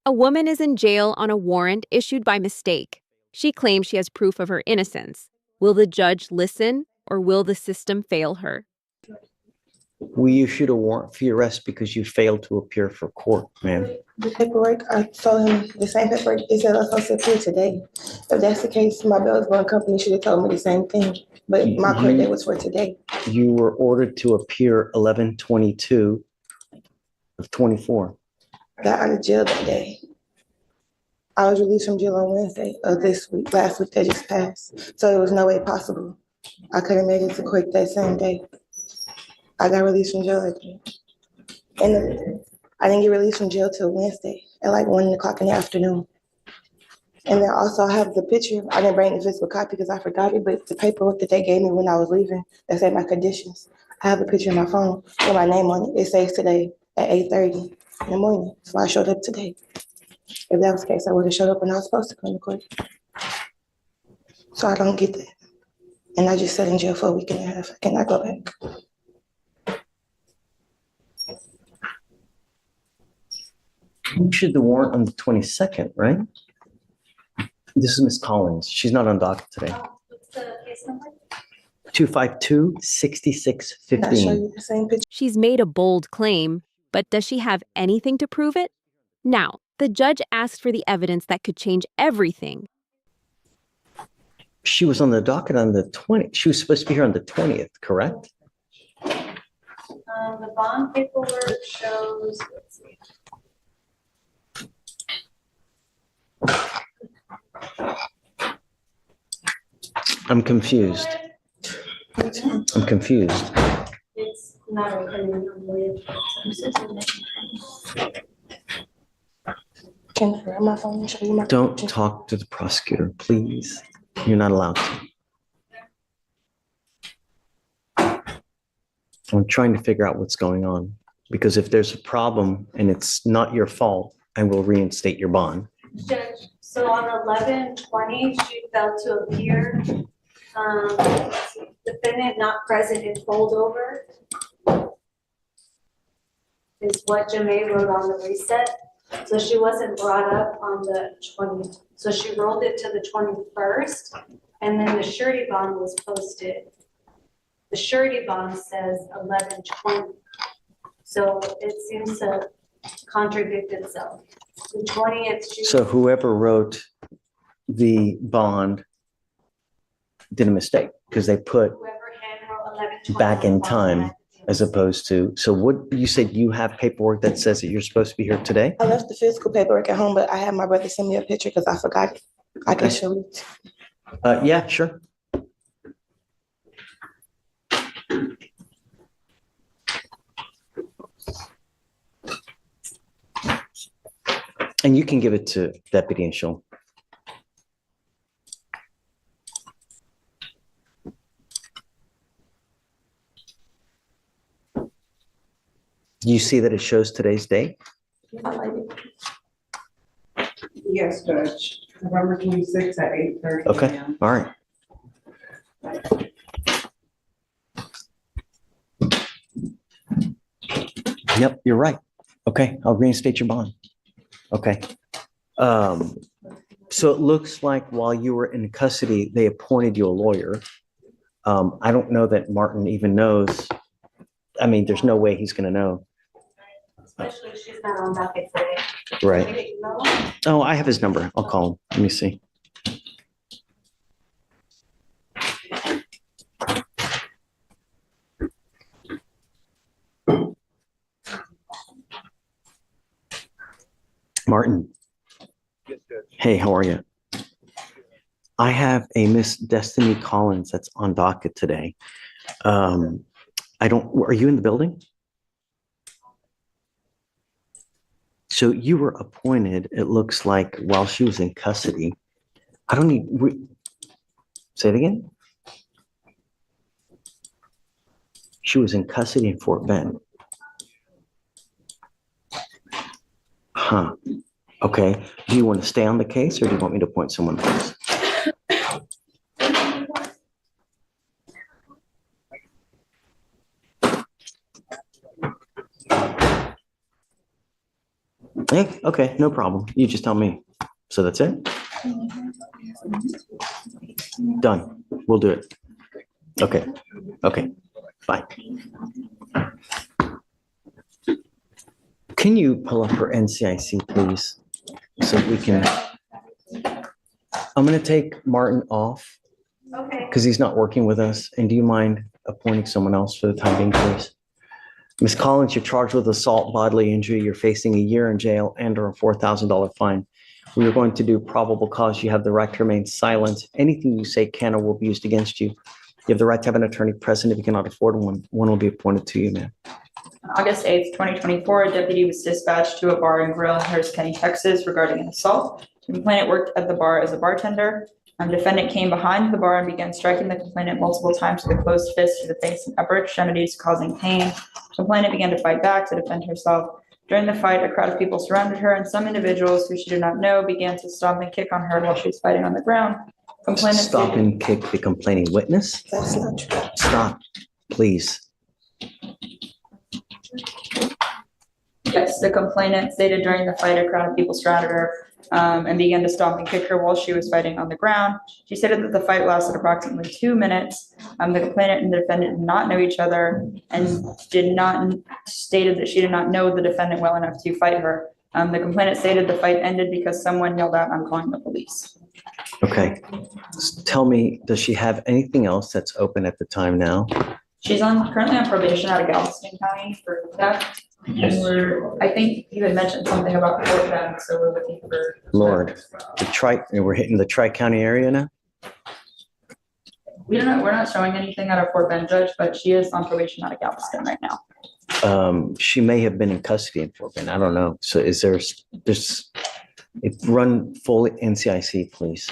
A woman is in jail on a warrant issued by mistake. She claims she has proof of her innocence. Will the judge listen, or will the system fail her? We issued a warrant for your arrest because you failed to appear for court, ma'am. The paperwork, I told him the same paperwork. It said I was supposed to appear today. If that's the case, my bail bond company should have told me the same thing. But my court date was for today. You were ordered to appear 11/22 of 24. I got out of jail that day. I was released from jail on Wednesday of this week, last week that just passed. So it was no way possible. I could have made it to court that same day. I got released from jail again. And I didn't get released from jail till Wednesday at like 1 o'clock in the afternoon. And then also I have the picture. I didn't bring the physical copy because I forgot it, but the paperwork that they gave me when I was leaving, that said my conditions. I have a picture on my phone with my name on it. It says today at 8:30 in the morning. So I showed up today. If that was the case, I would have showed up when I was supposed to come to court. So I don't get that. And I just sat in jail for a week and a half. I cannot go back. You issued the warrant on the 22nd, right? This is Miss Collins. She's not on docket today. What's the case number? 252-6615. I'll show you the same picture. She's made a bold claim, but does she have anything to prove it? Now, the judge asked for the evidence that could change everything. She was on the docket on the 20th. She was supposed to be here on the 20th, correct? The bond paperwork shows, let's see. I'm confused. I'm confused. It's not opening. Can I grab my phone and show you my Don't picture? talk to the prosecutor, please. You're not allowed to. I'm trying to figure out what's going on, because if there's a problem and it's not your fault, I will reinstate your bond. Judge, so on 11/20, she failed to appear. Defendant not present in holdover is what Jamae wrote on the reset. So she wasn't brought up on the 20th. So she rolled it to the 21st, and then the surety bond was posted. The surety bond says 11/20. So it seems to contradict itself. The 20th. So whoever wrote the bond did a mistake because they put Whoever handwrote 11/20 back in time as opposed to, so what you said, you have paperwork that says that you're supposed to be here today? I left the physical paperwork at home, but I had my brother send me a picture because I forgot it. I can show you. Yeah, sure. And you can give it to Deputy and she'll. You see that it shows today's date? Yes, Judge. November 26th at 8:30 Okay, a.m. all right. Yep, you're right. Okay, I'll reinstate your bond. Okay. So it looks like while you were in custody, they appointed you a lawyer. I don't know that Martin even knows. I mean, there's no way he's gonna know. Especially if she's not on docket today. Right. Oh, I have his number. I'll call him. Let me see. Martin. Hey, how are you? I have a Miss Destiny Collins that's on docket today. Are you in the building? So you were appointed, it looks like, while she was in custody. I don't need, say it again? She was in custody in Fort Bend. Huh. Okay. Do you want to stay on the case or do you want me to appoint someone else? Hey, okay, no problem. You just tell me. So that's it? Done. We'll do it. Okay. Okay. Bye. Can you pull up her NCIC, please? So we can, I'm going to take Martin off Okay. because he's not working with us. And do you mind appointing someone else for the time being, please? Ms. Collins, you're charged with assault, bodily injury. You're facing a year in jail and/or a $4,000 fine. We are going to do probable cause. You have the right to remain silent. Anything you say can or will be used against you. You have the right to have an attorney present. If you cannot afford one, one will be appointed to you, ma'am. On August 8th, 2024, a deputy was dispatched to a bar and grill in Harris County, Texas regarding an assault. The complainant worked at the bar as a bartender. Defendant came behind the bar and began striking the complainant multiple times with a closed fist to the face and upper extremities, causing pain. Complainant began to fight back to defend herself. During the fight, a crowd of people surrounded her, and some individuals who she did not know began to stomp and kick on her while she was fighting on the ground. Complainant Stop stated- and kick the complaining witness. That's not true. Stop, please. Yes, the complainant stated during the fight, a crowd of people surrounded her and began to stomp and kick her while she was fighting on the ground. She stated that the fight lasted approximately 2 minutes. The complainant and the defendant did not know each other and stated that she did not know the defendant well enough to fight her. The complainant stated the fight ended because someone yelled out, "I'm calling the police." Okay. Tell me, does she have anything else that's open at the time now? She's currently on probation out of Galveston County for theft. Yes. And I think you had mentioned something about Fort Bend, so we're looking for. Lord, we're hitting the Tri-County area now? We're not showing anything out of Fort Bend, Judge, but she is on probation out of Galveston right now. She may have been in custody in Fort Bend. I don't know. So run full NCIC, please.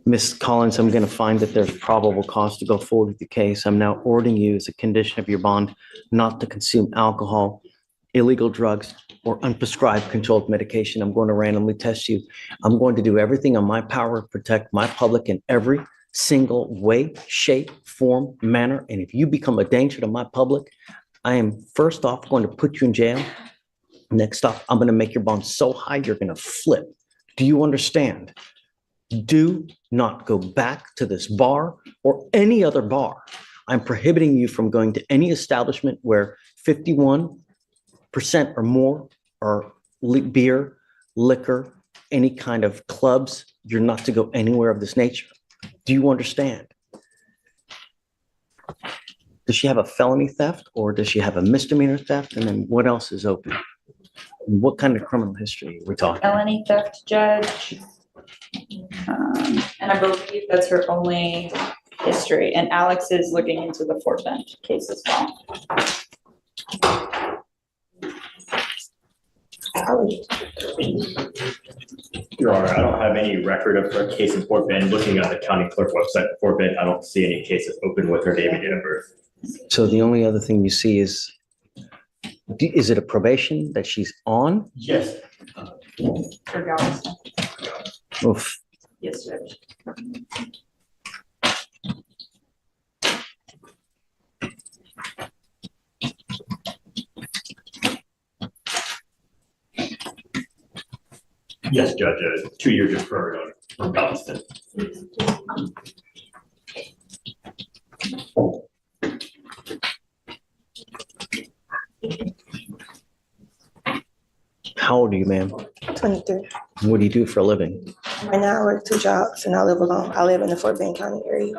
Ms. Collins, I'm going to find that there's probable cause to go forward with the case. I'm now ordering you as a condition of your bond not to consume alcohol, illegal drugs, or unprescribed controlled medication. I'm going to randomly test you. I'm going to do everything in my power to protect my public in every single way, shape, form, manner. And if you become a danger to my public, I am first off going to put you in jail. Next off, I'm going to make your bond so high you're going to flip. Do you understand? Do not go back to this bar or any other bar. I'm prohibiting you from going to any establishment where 51% or more are beer, liquor, any kind of clubs. You're not to go anywhere of this nature. Do you understand? Does she have a felony theft or does she have a misdemeanor theft? And then what else is open? What kind of criminal history are we talking? Felony theft, Judge. And I believe that's her only history. And Alex is looking into the Fort Bend case as well. Your Honor, I don't have any record of her case in Fort Bend. Looking at the county clerk website for Fort Bend, I don't see any cases open with her name and date of birth. So the only other thing you see is it a probation that she's on? Yes. For Galveston. Oof. Yes, Judge. Yes, Judge, 2 years deferred on Galveston. How old are you, ma'am? 23. What do you do for a living? Right now, I work 2 jobs and I live alone. I live in the Fort Bend County area.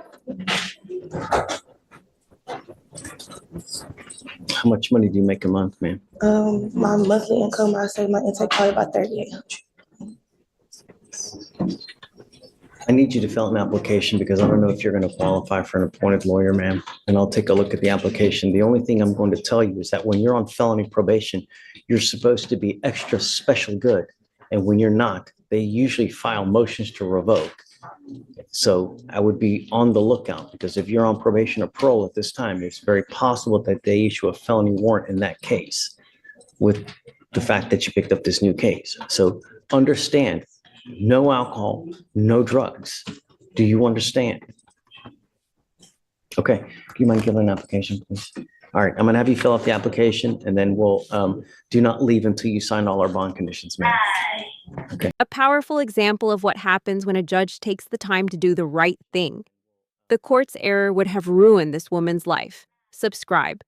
How much money do you make a month, ma'am? My monthly income, I say my intake probably about 3,800. I need you to fill out an application because I don't know if you're going to qualify for an appointed lawyer, ma'am. And I'll take a look at the application. The only thing I'm going to tell you is that when you're on felony probation, you're supposed to be extra special good. And when you're not, they usually file motions to revoke. So I would be on the lookout because if you're on probation or parole at this time, it's very possible that they issue a felony warrant in that case with the fact that you picked up this new case. So understand, no alcohol, no drugs. Do you understand? Okay, do you mind giving an application, please? All right, I'm gonna have you fill out the application and then we'll, do not leave until you sign all our bond conditions, ma'am. A powerful example of what happens when a judge takes the time to do the right thing. The court's error would have ruined this woman's life. Subscribe.